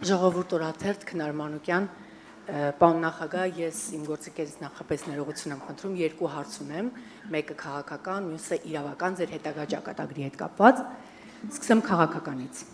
Ժողովուրդ օրաթերթ Քնար Մանուկյան, պարոն նախագահ, ես իմ գործիքերից նախապես ներողություն եմ խնդրում, երկու հարց ունեմ, մեկը քաղաքական, մյուսը իրավական, ձեր հետագա ճակատագրի հետ կապված։ Սկսեմ քաղաքականից։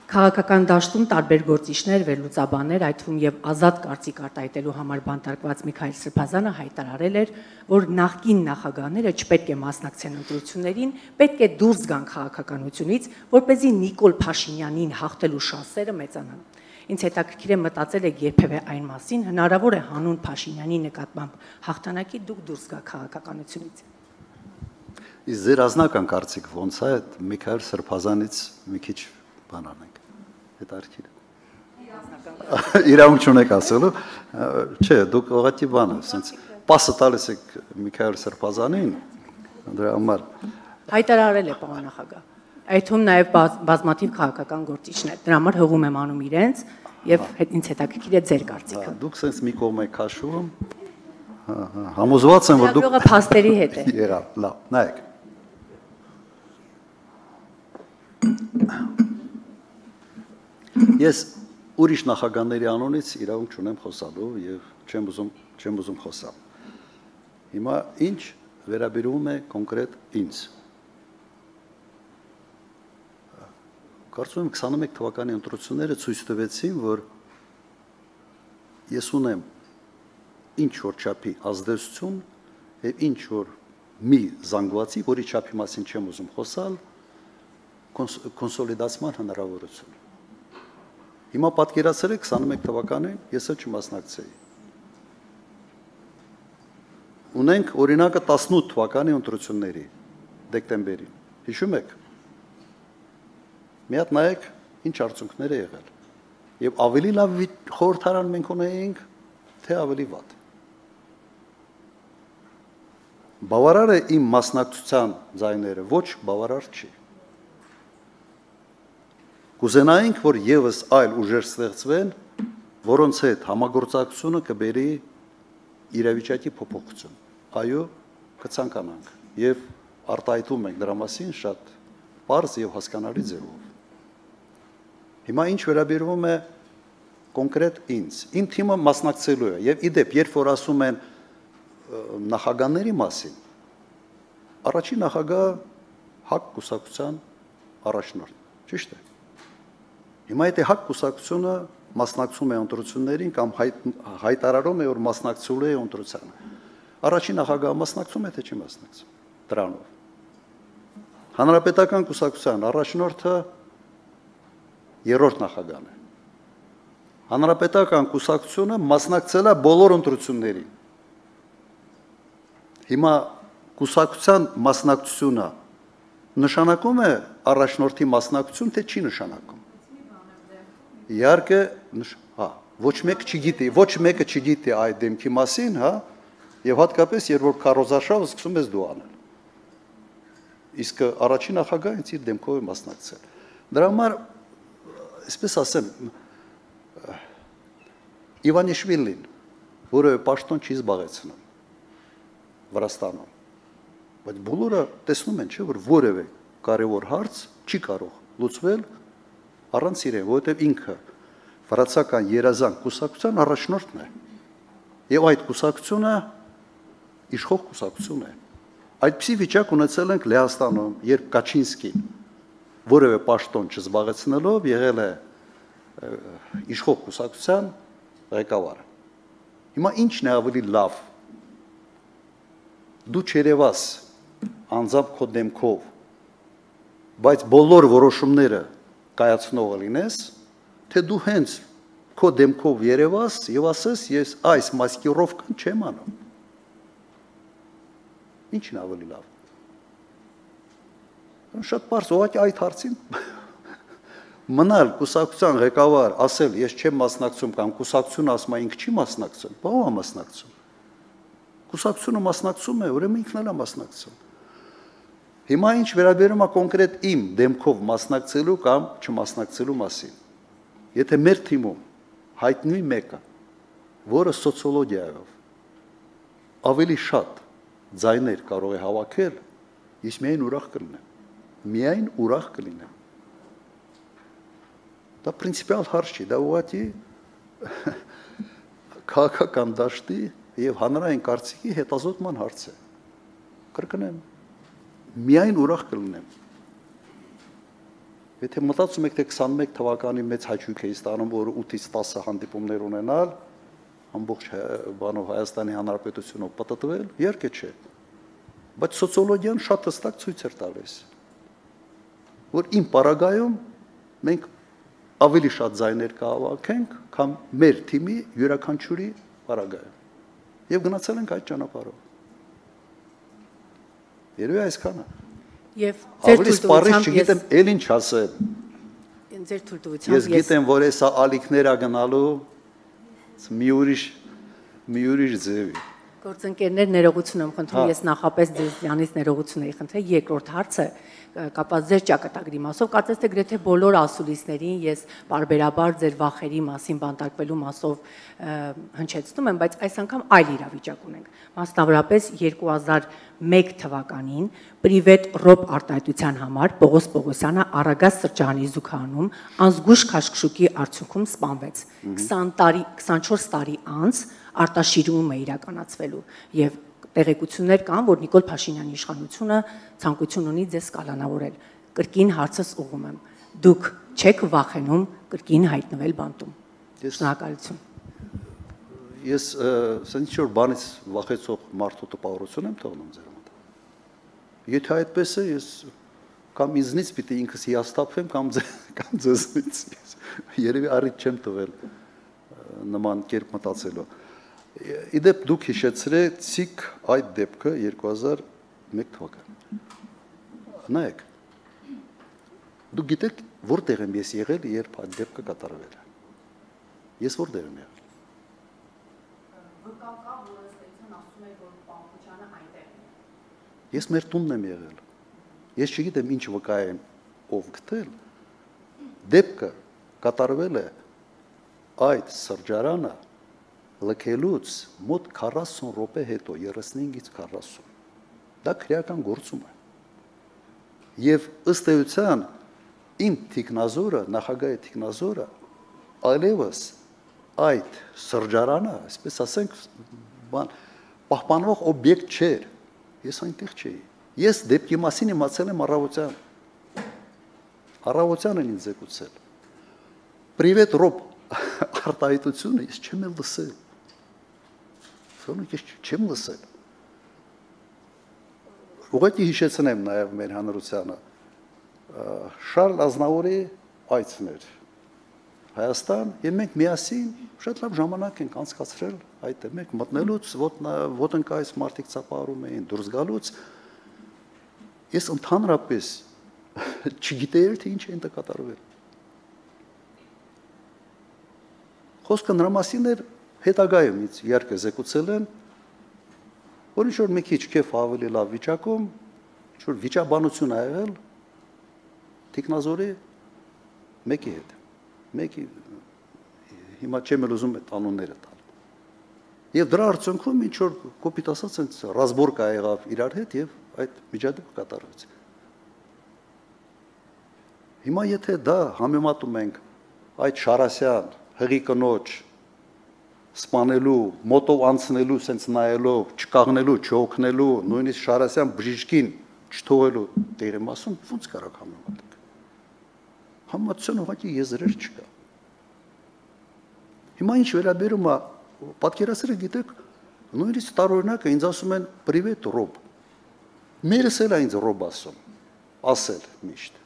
Քաղաքական դաշտում տարբեր գործիչներ, վերլուծաբաններ, այդ թվում եւ ազատ կարծիք արտահայտելու համար բանտարկված Միքայել Սրբազանը հայտարարել էր, որ նախկին նախագահները չպետք է մասնակցեն ընտրություններին, պետք է դուրս գան քաղաքականությունից, որպեսզի Նիկոլ Փաշինյանին հաղթելու շանսերը մեծանան։ Ինձ հետաքրքիր է մտածել եք երբևէ այն մասին, հնարավոր է հանուն Փաշինյանի նկատմամբ հաղթանակի դուք դուրս գա քաղաքականությունից։ Իսկ ձեր ազնական կարծիք ոնց է Միքայել Սրբազանից մի քիչ բան անենք։ Հետարքիր։ Իրավունք չունեք ասելու, չէ, դուք ուղղակի բանը, ասենց պասը տալիս եք Միքայել Սրբազանին, դրա համար հայտարարել է պարոն նախագահ։ Այդ թվում նաև բազմաթիվ քաղաքական գործիչներ, դրա համար հողում եմ անում իրենց եւ ինձ հետաքրքիր է ձեր կարծիքը։ Դուք sense մի կողմ եք քաշում, համոզված եմ, որ դուք Լավը փաստերի հետ է։ Եղավ, լավ, նայեք։ Ես ուրիշ նախագահների անունից իրավունք չունեմ խոսալու եւ չեմ ուզում խոսալ։ Հիմա ինչ վերաբերում է կոնկրետ ինձ։ Կարծում եմ 21 թվականի ընտրությունները ցույց տվեցին, որ ես ունեմ ինչ որ չափի ազդեցություն եւ ինչ որ մի զանգվածի, որի չափի մասին չեմ ուզում խոսալ, կոնսոլիդացման հնարավորություն։ Հիմա պատկերացրեք 21 թվականին ես չմասնակցեի։ Ունենք օրինակը 18 թվականի ընտրությունների դեկտեմբերին։ Հիշում եք։ Մի հատ նայեք ինչ արդյունքներ է եղել։ Եվ ավելի լավ խորհրդարան մենք ունեինք, թե ավելի վատ։ Բավարար է իմ մասնակցության ձայները, ոչ բավարար չի։ Կուզենայինք, որ եւս այլ ուժեր ստեղծվեն, որոնց հետ համագործակցությունը կբերի իրավիճակի փոփոխություն։ Այո, կցանկանանք եւ արտահայտում ենք դրա մասին շատ պարզ եւ հասկանալի ձևով։ Հիմա ինչ վերաբերվում է կոնկրետ ինձ, իմ թիմը մասնակցելու է եւ իդեպ, երբ որ ասում են նախագահների մասին, առաջին նախագահը ՀԱԿ կուսակցության առաջնորդ, ճիշտ է։ Հիմա եթե ՀԱԿ կուսակցությունը մասնակցում է ընտրություններին կամ հայտարարում է, որ մասնակցելու է ընտրությանը, առաջին նախագահը մասնակցում է, թե չի մասնակցում դրանով։ Հանրապետական կուսակցության առաջնորդը երրորդ նախագահն է։ Հանրապետական կուսակցությունը մասնակցել է բոլոր ընտրություններին։ Հիմա կուսակցության մասնակցությունը նշանակում է առաջնորդի մասնակցություն, թե չի նշանակում։ Իհարկե, ոչ մեկը չգիտի այդ դեմքի մասին, հա, եւ հատկապես երբ որ քարոզարշավը սկսում ես դու անել։ Իսկ առաջին նախագահը ինձ իր դեմքով է մասնակցել։ Դրա համար, այսպես ասեմ, Իվանիշվիլին որևէ պաշտոն չի զբաղեցնում Վրաստանում, բայց բոլորը տեսնում են, չէ, որ որևէ կարևոր հարց չի կարող լուծվել առանց իրեն, որովհետև ինքը վրացական երազանք կուսակցության առաջնորդն է, եւ այդ կուսակցությունը իշխող կուսակցություն է։ Այդպիսի վիճակ ունեցել ենք Լեհաստանում, երբ Կաչինսկին որևէ պաշտոն չզբաղեցնելով եղել է իշխող կուսակցության ղեկավարը։ Հիմա ինչն է ավելի լավ։ Դու չերևաս անձամբ քո դեմքով, բայց բոլոր որոշումները կայացնողը լինես, թե դու հենց քո դեմքով երևաս եւ ասես ես այս մասկիրովկան չեմ անում։ Ինչն ավելի լավ։ Շատ պարզ, ուղղակի այդ հարցին մնալ կուսակցության ղեկավար, ասել ես չեմ մասնակցում կամ կուսակցությունը ասում է ինքը չի մասնակցում, բա ո՞վ է մասնակցում։ Կուսակցությունը մասնակցում է, ուրեմն ինքն էլ է մասնակցում։ Հիմա ինչ վերաբերում է կոնկրետ իմ դեմքով մասնակցելու կամ չմասնակցելու մասին։ Եթե մեր թիմում հայտնվի մեկը, որը սոցիոլոգիայով ավելի շատ ձայներ կարող է հավաքել, ես միայն ուրախ կլինեմ։ Միայն ուրախ կլինեմ։ Դա պրինցիպիալ հարց չի, դա ուղղակի քաղաքական դաշտի եւ հանրային կարծիքի հետազոտման հարց է։ Կրկնեմ, միայն ուրախ կլինեմ։ Եթե մտածում եք, թե 21 թվականի մեծ հաճույք է ստանում, որ 8-ից 10 հանդիպումներ ունենալ, ամբողջ բանով Հայաստանի Հանրապետությունով պատտվել, իհարկե չէ։ Բայց սոցիոլոգիան շատ հստակ ցույց էր տալիս, որ իմ պարագայում մենք ավելի շատ ձայներ կհավաքենք, քան մեր թիմի յուրաքանչյուրի պարագայում։ Եվ գնացել ենք այդ ճանապարհով։ Երևի այսքանը։ Եվ ավելի սպառիչ չգիտեմ, էլ ինչ ասեմ։ Ձեր թույլտվությամբ ես գիտեմ, որ հեսա ալիքներ ա գնալու մի ուրիշ ձևի։ Գործընկերներ, ներողություն եմ խնդրում, ես նախապես ձեզանից ներողություն էի խնդրել, երկրորդ հարցը կապված ձեր ճակատագրի մասով, կարծես թե գրեթե բոլոր ասուլիսներին ես բարբերաբար ձեր վախերի մասին բանտարկվելու մասով հնչեցնում եմ, բայց այս անգամ այլ իրավիճակ ունենք։ Մասնավորապես 2001 թվականին Պրիվետ ռոբ արտահայտության համար Պողոս Պողոսյանը Արագած սրճարանի զուգահանում անզգույշ քաշքշուկի արդյունքում սպանվեց։ 24 տարի անց արտաշիրում է իրականացվելու եւ տեղեկություններ կան, որ Նիկոլ Փաշինյանի իշխանությունը ցանկություն ունի ձեզ կալանավորել։ Կրկին հարցս ուղում եմ։ Դուք չեք վախենում կրկին հայտնվել բանտում։ Շնորհակալություն։ Ես ասենք ինչ-որ բանից վախեցող մարդու տպավորություն եմ թողնում ձեր մոտ։ Եթե այդպես է, ես կամ ինձնից պիտի ինքս հիասթափվեմ, կամ ձեզնից։ Երևի առիթ չեմ տվել նման կերպ մտածելու։ Իդեպ դուք հիշեցրեցիք այդ դեպքը 2001 թվականին։ Նայեք, դուք գիտեք որտեղ եմ ես եղել, երբ այդ դեպքը կատարվել է։ Ես որտեղ եմ եղել։ Վկա, որը ստեցան ասում է, որ Պամփուչյանը այնտեղ է։ Ես մեր տունն եմ եղել։ Ես չգիտեմ ինչ վկա եմ ով գտել։ Դեպքը կատարվել է այդ սրճարանը լքելուց մոտ 40 րոպե հետո, 35-ից 40։ Դա քրեական գործում է։ Եվ ըստ էության իմ թիկնազորը, նախագահի թիկնազորը այլևս այդ սրճարանը, այսպես ասենք, պահպանվող օբյեկտ չէր։ Ես այնտեղ չէի։ Ես դեպքի մասին իմացել եմ առավոտյան։ Առավոտյան են ինձ զեկուցել։ Պրիվետ ռոբ արտահայտությունը ես չեմ լսել։ Ես չեմ լսել։ Ուղղակի հիշեցնեմ նաև մեր հանրությանը Շարլ Ազնավուրի այցն էր Հայաստան, եւ մենք միասին շատ լավ ժամանակ ենք անցկացրել այդտեղ։ Մենք մտնելուց ոտնկայից մարդիկ ծափահարում էին, դուրս գալուց ես ընդհանրապես չգիտեի, թե ինչ է այնտեղ կատարվել։ Խոսքը նրա մասին էր հետագայում ինձ իհարկե զեկուցել են, որ ինչ-որ մի քիչ քեֆ ավելի լավ վիճակում, ինչ-որ վիճաբանություն ա եղել թիկնազորի մեկի հետ։ Մեկի հիմա չեմ ուզում այդ անունները տալ։ Եվ դրա արդյունքում ինչ-որ կոպիտ ասած այնց ռազմորկա եղավ իրար հետ եւ այդ միջադեպը կատարվեց։ Հիմա եթե դա համեմատում ենք այդ Շարասյան հղի կնոջ սպանելու, մոտով անցնելու, սենց նայելով, չկաղնելու, չօգնելու, նույնիսկ Շարասյան բժիշկին չթողելու տեղի մասում ո՞նց կարակ համեմատենք։ Համեմատության ուղղակի եզրեր չկա։ Հիմա ինչ վերաբերում է, պատկերացրեք, գիտեք, նույնիսկ տարօրինակը ինձ ասում են պրիվետ ռոբ։ Մերս էլ է ինձ ռոբ ասել միշտ։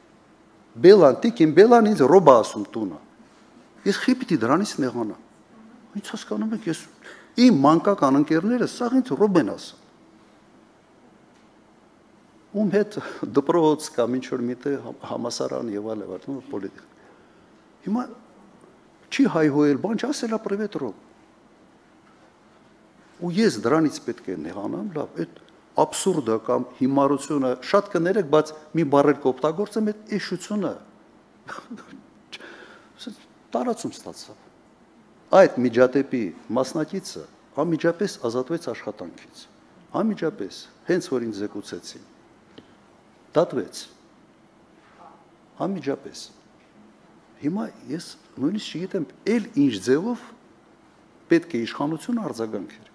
Բելան, տիկին Բելան ինձ ռոբ ասում տունը։ Ես խի պիտի դրանից նեղանամ։ Ինչ հասկանում եք, ես իմ մանկական ընկերները սաղ ինձ ռոբ են ասում։ Ում հետ դպրոց կամ ինչ-որ միտեղ համասարան եւ այլն, պոլիտիկ։ Հիմա չի հայհոյել, բան չասելա պրիվետ ռոբ։ Ու ես դրանից պետք է նեղանամ, լավ, այդ աբսուրդը կամ հիմարությունը շատ կներեք, բայց մի բառեր կօգտագործեմ, այդ էշությունը տարածում ստացավ։ Այդ միջադեպի մասնակիցը անմիջապես ազատվեց աշխատանքից։ Անմիջապես, հենց որ ինձ զեկուցեցին, դատվեց։ Անմիջապես։ Հիմա ես նույնիսկ չգիտեմ, էլ ինչ ձևով պետք է իշխանությունը արձագանքեր։